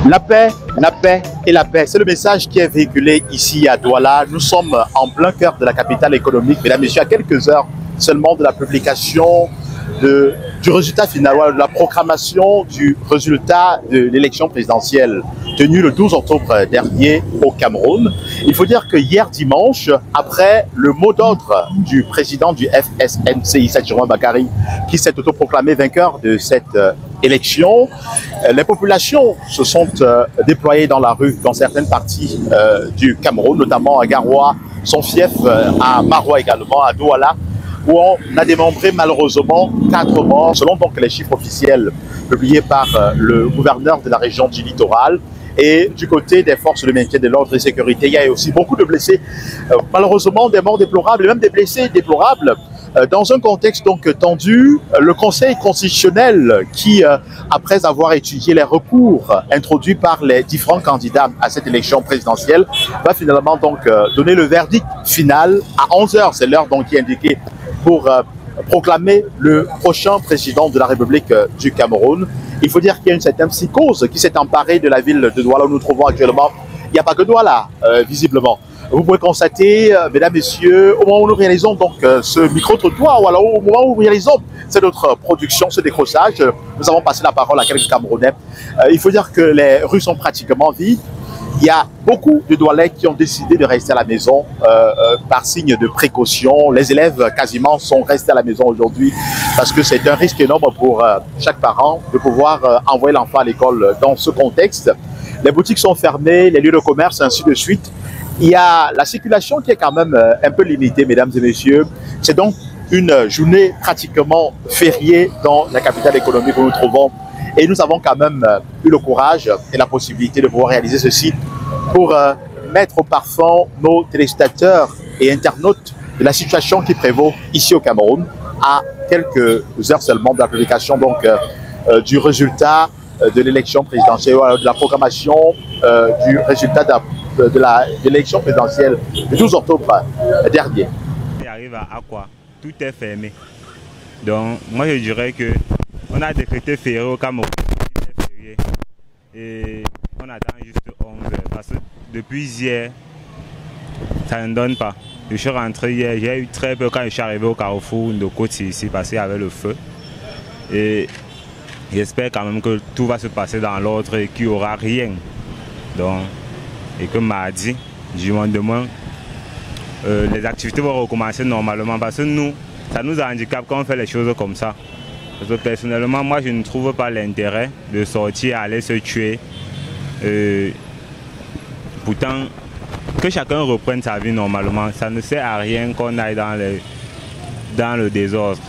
La paix et la paix. C'est le message qui est véhiculé ici à Douala. Nous sommes en plein cœur de la capitale économique, mesdames et messieurs, à quelques heures seulement de la publication du résultat final, de la proclamation du résultat de l'élection présidentielle tenue le 12 octobre dernier au Cameroun. Il faut dire que hier dimanche, après le mot d'ordre du président du FSNC, Issa Jérôme Bakary, qui s'est autoproclamé vainqueur de cette élection, les populations se sont déployées dans la rue dans certaines parties du Cameroun, notamment à Garoua, son fief, à Maroua également, à Douala, où on a dénombré malheureusement 4 morts, selon donc les chiffres officiels publiés par le gouverneur de la région du littoral. Et du côté des forces de maintien de l'ordre et de sécurité, il y a aussi beaucoup de blessés, malheureusement des morts déplorables, et même des blessés déplorables. Dans un contexte donc tendu, le Conseil constitutionnel qui, après avoir étudié les recours introduits par les différents candidats à cette élection présidentielle, va finalement donc donner le verdict final à 11 h. C'est l'heure donc qui est indiquée pour proclamer le prochain président de la République du Cameroun. Il faut dire qu'il y a une certaine psychose qui s'est emparée de la ville de Douala où nous nous trouvons actuellement. Il n'y a pas que Douala, visiblement. Vous pouvez constater, mesdames, messieurs, au moment où nous réalisons donc ce micro-trottoir, ou alors au moment où nous réalisons cette notre production, ce décrochage, nous avons passé la parole à quelques Camerounais. Il faut dire que les rues sont pratiquement vides. Il y a beaucoup de Doualais qui ont décidé de rester à la maison par signe de précaution. Les élèves quasiment sont restés à la maison aujourd'hui parce que c'est un risque énorme pour chaque parent de pouvoir envoyer l'enfant à l'école dans ce contexte. Les boutiques sont fermées, les lieux de commerce, ainsi de suite. Il y a la circulation qui est quand même un peu limitée, mesdames et messieurs. C'est donc une journée pratiquement fériée dans la capitale économique où nous nous trouvons. Et nous avons quand même eu le courage et la possibilité de pouvoir réaliser ceci pour mettre au parfum nos téléspectateurs et internautes de la situation qui prévaut ici au Cameroun à quelques heures seulement de la publication donc, du résultat de l'élection présidentielle, de la proclamation du résultat de l'élection présidentielle du 12 octobre dernier. Il arrive à quoi? Tout est fermé. Donc moi je dirais que on a décrété férié au Cameroun, et on attend juste 11 h parce que depuis hier, ça ne donne pas. Je suis rentré hier, j'ai eu très peur quand je suis arrivé au carrefour de côte ici parce qu'il y avait le feu. Et j'espère quand même que tout va se passer dans l'ordre et qu'il n'y aura rien. Donc, et que mardi, du mois demain, les activités vont recommencer normalement parce que nous, ça nous handicape quand on fait les choses comme ça. Parce que personnellement, moi je ne trouve pas l'intérêt de sortir, aller se tuer. Pourtant, que chacun reprenne sa vie normalement, ça ne sert à rien qu'on aille dans le désordre.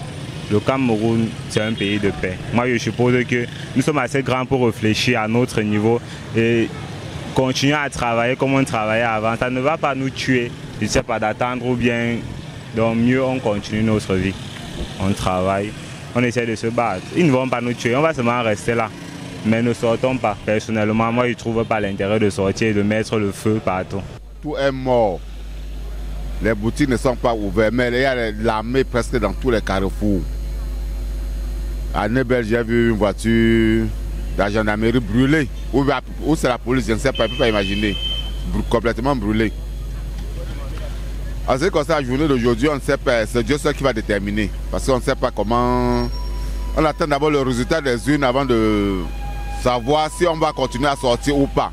Le Cameroun, c'est un pays de paix. Moi je suppose que nous sommes assez grands pour réfléchir à notre niveau et continuer à travailler comme on travaillait avant. Ça ne va pas nous tuer, je ne sais pas, d'attendre ou bien. Donc mieux on continue notre vie. On travaille. On essaie de se battre. Ils ne vont pas nous tuer, on va seulement rester là. Mais ne sortons pas. Personnellement, moi, je ne trouve pas l'intérêt de sortir et de mettre le feu partout. Tout est mort. Les boutiques ne sont pas ouvertes, mais il y a l'armée presque dans tous les carrefours. À Nebel, j'ai vu une voiture de la gendarmerie brûlée. Ou c'est la police, je ne sais pas, je ne peux pas imaginer. Complètement brûlée. En ce qui concerne la journée d'aujourd'hui, on ne sait pas, c'est Dieu seul qui va déterminer. Parce qu'on ne sait pas comment. On attend d'abord le résultat des urnes avant de savoir si on va continuer à sortir ou pas.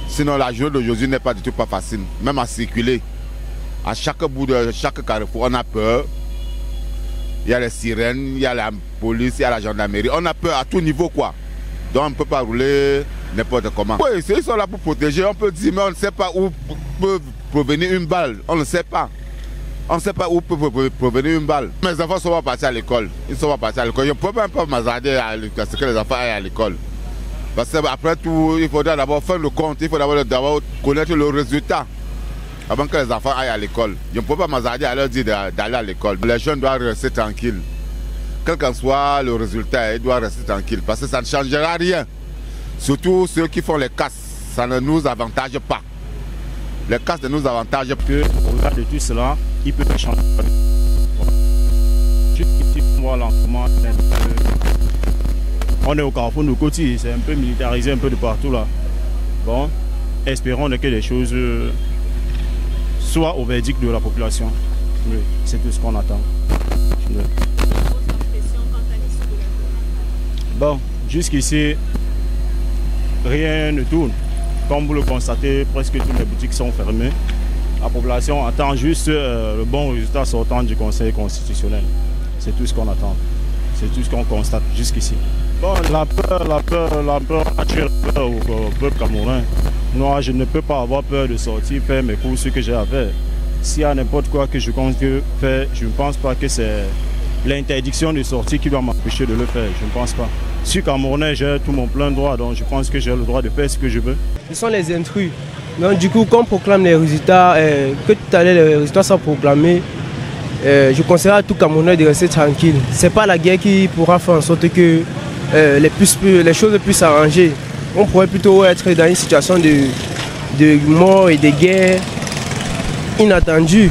Sinon, la journée d'aujourd'hui n'est pas du tout pas facile. Même à circuler. À chaque bout de chaque carrefour, on a peur. Il y a les sirènes, il y a la police, il y a la gendarmerie. On a peur à tout niveau, quoi. Donc on ne peut pas rouler n'importe comment. Oui, ils sont là pour protéger. On peut dire, mais on ne sait pas où peut provenir une balle. On ne sait pas. On ne sait pas où peut provenir une balle. Mes enfants ne sont pas partis à l'école. Ils ne sont pas partis à l'école. Je ne peux même pas m'hazarder à ce que les enfants aillent à l'école. Parce qu'après tout, il faudra d'abord faire le compte. Il faut d'abord connaître le résultat avant que les enfants aillent à l'école. Je ne peux pas m'hazarder à leur dire d'aller à l'école. Les jeunes doivent rester tranquilles. Quel qu'en soit le résultat, ils doivent rester tranquilles. Parce que ça ne changera rien. Surtout ceux qui font les casses. Ça ne nous avantage pas. Les casses ne nous avantagent pas. Au-delà de tout cela, il peut changer. Juste voir lentement On est au carrefour de Coty, c'est un peu militarisé un peu de partout là. Bon, espérons que les choses soient au verdict de la population. Oui, c'est tout ce qu'on attend. Oui. Bon, jusqu'ici, rien ne tourne. Comme vous le constatez, presque toutes les boutiques sont fermées. La population attend juste le bon résultat sortant du Conseil constitutionnel. C'est tout ce qu'on attend. C'est tout ce qu'on constate jusqu'ici. Bon, la peur a tué la peur au peuple camerounais. Moi, je ne peux pas avoir peur de sortir, faire mes courses que j'ai à faire. S'il y a n'importe quoi que je compte faire, je ne pense pas que c'est l'interdiction de sortie qui va m'empêcher de le faire. Je ne pense pas. Je suis camerounais, j'ai tout mon plein droit, donc je pense que j'ai le droit de faire ce que je veux. Ce sont les intrus. Donc du coup, quand on proclame les résultats, que tout à l'heure les résultats sont proclamés, je conseille à tout Camerounais de rester tranquille. Ce n'est pas la guerre qui pourra faire en sorte que les choses puissent s'arranger. On pourrait plutôt être dans une situation de mort et de guerre inattendue.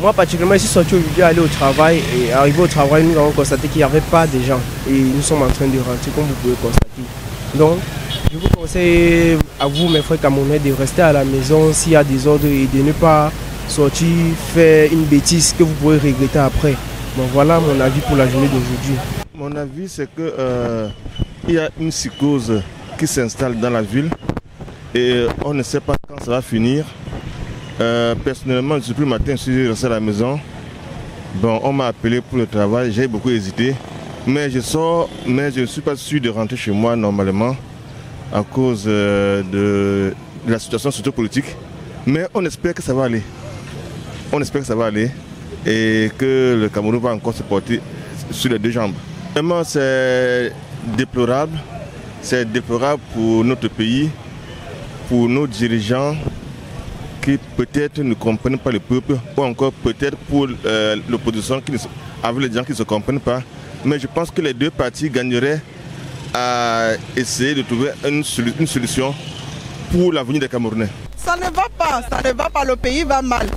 Moi particulièrement, je suis sorti aujourd'hui aller au travail et arrivé au travail, nous avons constaté qu'il n'y avait pas de gens et nous sommes en train de rentrer comme vous pouvez constater. Donc, je vous conseille à vous, mes frères camerounais, de rester à la maison s'il y a des ordres et de ne pas sortir faire une bêtise que vous pourrez regretter après. Bon, voilà mon avis pour la journée d'aujourd'hui. Mon avis, c'est que il y a une psychose qui s'installe dans la ville et on ne sait pas quand ça va finir. Personnellement, depuis le matin, je suis resté à la maison. Bon, on m'a appelé pour le travail, j'ai beaucoup hésité. Mais je sors, mais je ne suis pas sûr de rentrer chez moi normalement à cause de la situation sociopolitique. Mais on espère que ça va aller. On espère que ça va aller et que le Cameroun va encore se porter sur les deux jambes. Vraiment, c'est déplorable. C'est déplorable pour notre pays, pour nos dirigeants qui peut-être ne comprennent pas le peuple, ou encore peut-être pour l'opposition avec les gens qui ne se comprennent pas. Mais je pense que les deux partis gagneraient à essayer de trouver une solution pour l'avenir des Camerounais. Ça ne va pas, le pays va mal.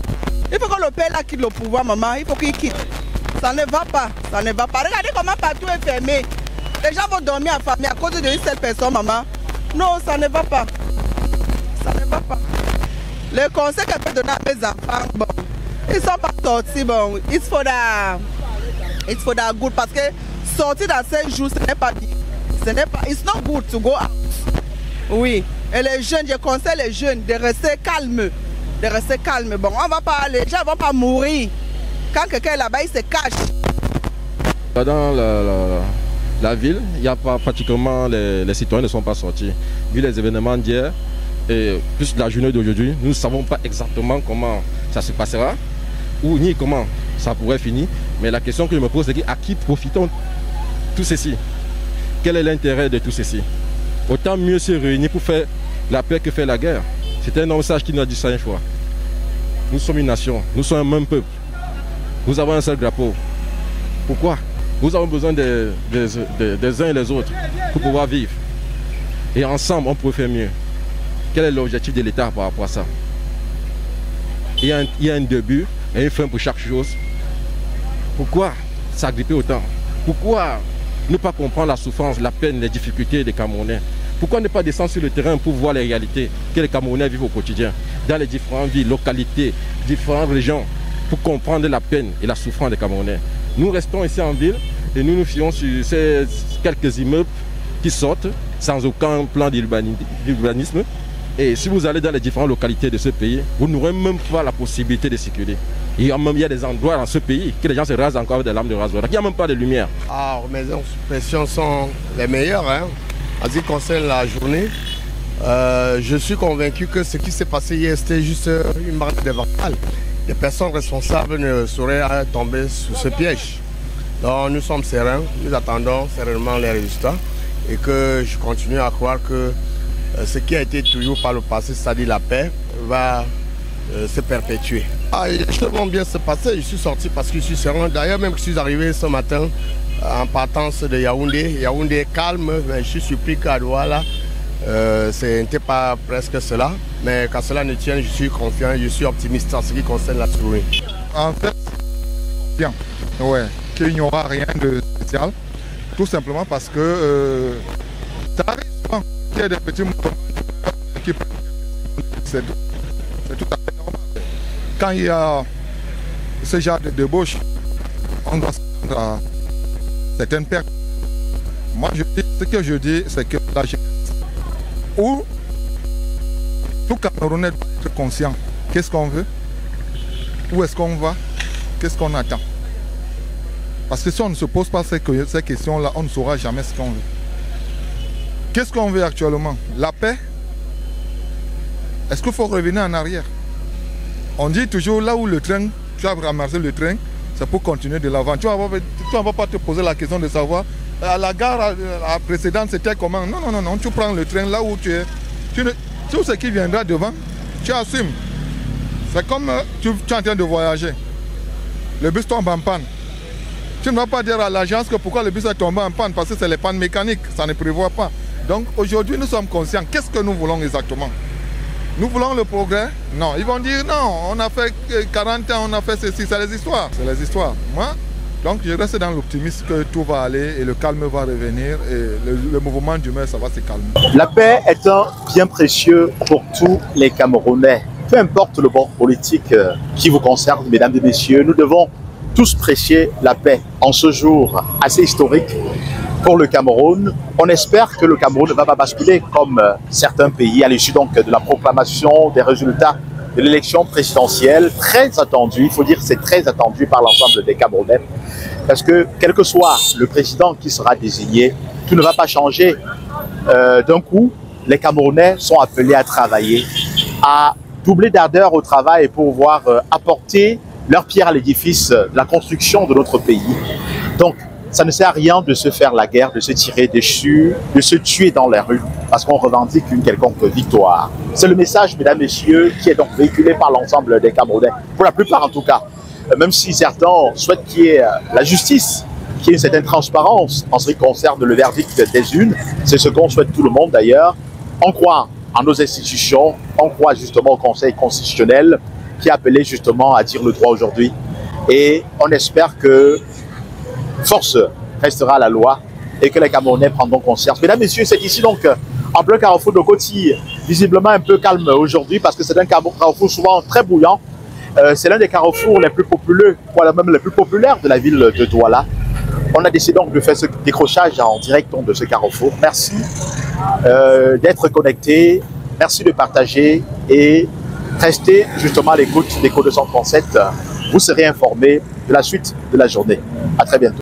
Il faut que le pays là quitte le pouvoir, maman, il faut qu'il quitte. Ça ne va pas. Regardez comment partout est fermé. Les gens vont dormir en famille à cause d'une seule personne, maman. Non, ça ne va pas. Ça ne va pas. Le conseil qu'elle peut donner à mes enfants, bon, ils ne sont pas sortis, bon, il faut la good parce que sortir dans 5 jours, ce n'est pas bien. It's not good to go out. Oui, et les jeunes, je conseille les jeunes de rester calmes. Bon, on va pas, les gens ne vont pas mourir. Quand quelqu'un est là-bas, il se cache. Dans la ville, il y a pas pratiquement les citoyens ne sont pas sortis. Vu les événements d'hier et plus la journée d'aujourd'hui, nous ne savons pas exactement comment ça se passera ou ni comment ça pourrait finir. Mais la question que je me pose, c'est à qui profitons tout ceci? Quel est l'intérêt de tout ceci? Autant mieux se réunir pour faire la paix que faire la guerre. C'était un message qui nous a dit ça une fois. Nous sommes une nation, nous sommes un même peuple. Nous avons un seul drapeau. Pourquoi? Nous avons besoin des uns et les autres pour pouvoir vivre. Et ensemble, on peut faire mieux. Quel est l'objectif de l'État par rapport à ça? Il y a un début et une fin pour chaque chose. Pourquoi s'agripper autant? Pourquoi ne pas comprendre la souffrance, la peine, les difficultés des Camerounais? Pourquoi ne pas descendre sur le terrain pour voir les réalités que les Camerounais vivent au quotidien, dans les différentes villes, localités, différentes régions, pour comprendre la peine et la souffrance des Camerounais? Nous restons ici en ville et nous nous fions sur ces quelques immeubles qui sortent sans aucun plan d'urbanisme. Et si vous allez dans les différentes localités de ce pays, vous n'aurez même pas la possibilité de circuler. Il y a des endroits dans ce pays que les gens se rasent encore avec des lames de rasoir. Il n'y a même pas de lumière. Alors, mes impressions sont les meilleures. En ce qui concerne la journée, je suis convaincu que ce qui s'est passé hier, c'était juste une marque de vandale. Les personnes responsables ne sauraient tomber sous ce piège. Donc nous sommes sereins, nous attendons sereinement les résultats et que je continue à croire que ce qui a été toujours par le passé, c'est-à-dire la paix, va se perpétuer. Les choses vont bien se passer, je suis sorti parce que je suis serein. D'ailleurs, même que je suis arrivé ce matin en partance de Yaoundé. Yaoundé est calme, mais je suis surpris qu'à Douala, ce n'était pas presque cela. Mais quand cela ne tienne, je suis confiant, je suis optimiste en ce qui concerne la journée. En fait, bien, ouais, qu'il n'y aura rien de spécial. Tout simplement parce que ça arrive souvent qu'il y ait des petits mouvements qui c'est tout à fait normal. Quand il y a ce genre de débauche, on doit s'attendre à certaines pertes. Moi, ce que je dis, c'est que la jeunesse ou tout Camerounais doit être conscient. Qu'est-ce qu'on veut? Où est-ce qu'on va? Qu'est-ce qu'on attend? Parce que si on ne se pose pas ces questions-là, on ne saura jamais ce qu'on veut. Qu'est-ce qu'on veut actuellement? La paix? Est-ce qu'il faut revenir en arrière? On dit toujours là où le train, tu as ramassé le train, c'est pour continuer de l'avant. Tu ne vas pas te poser la question de savoir à la gare précédente c'était comment. Non, non, non, non, tu prends le train là où tu es. Tout ce qui viendra devant, tu assumes. C'est comme tu es en train de voyager. Le bus tombe en panne. Tu ne vas pas dire à l'agence que pourquoi le bus est tombé en panne, parce que c'est les pannes mécaniques, ça ne prévoit pas. Donc aujourd'hui nous sommes conscients. Qu'est-ce que nous voulons exactement? Nous voulons le progrès? Non. Ils vont dire non, on a fait 40 ans, on a fait ceci, c'est les histoires. C'est les histoires. Moi, donc je reste dans l'optimisme que tout va aller et le calme va revenir et le mouvement d'humeur, ça va se calmer. La paix est un bien précieux pour tous les Camerounais. Peu importe le bord politique qui vous concerne, mesdames et messieurs, nous devons tous prêcher la paix en ce jour assez historique pour le Cameroun. On espère que le Cameroun ne va pas basculer comme certains pays à l'issue donc de la proclamation des résultats de l'élection présidentielle, très attendue, il faut dire que c'est très attendu par l'ensemble des Camerounais, parce que quel que soit le président qui sera désigné, tout ne va pas changer. D'un coup, les Camerounais sont appelés à travailler, à doubler d'ardeur au travail pour pouvoir apporter leur pierre à l'édifice de la construction de notre pays. Donc, ça ne sert à rien de se faire la guerre, de se tirer dessus, de se tuer dans les rues, parce qu'on revendique une quelconque victoire. C'est le message, mesdames, messieurs, qui est donc véhiculé par l'ensemble des Camerounais, pour la plupart en tout cas. Même si certains souhaitent qu'il y ait la justice, qu'il y ait une certaine transparence en ce qui concerne le verdict des urnes, c'est ce qu'on souhaite tout le monde d'ailleurs. On croit en nos institutions, on croit justement au Conseil constitutionnel, qui est appelé justement à dire le droit aujourd'hui. Et on espère que force restera à la loi et que les Camerounais prendront conscience. Mesdames, messieurs, c'est ici donc en plein carrefour de Coty, visiblement un peu calme aujourd'hui parce que c'est un carrefour souvent très bouillant. C'est l'un des carrefours les plus populeux, voire même les plus populaires de la ville de Douala. On a décidé donc de faire ce décrochage en direct de ce carrefour. Merci d'être connectés, merci de partager et restez justement à l'écoute d'Echo 237. Vous serez informés de la suite de la journée. À très bientôt.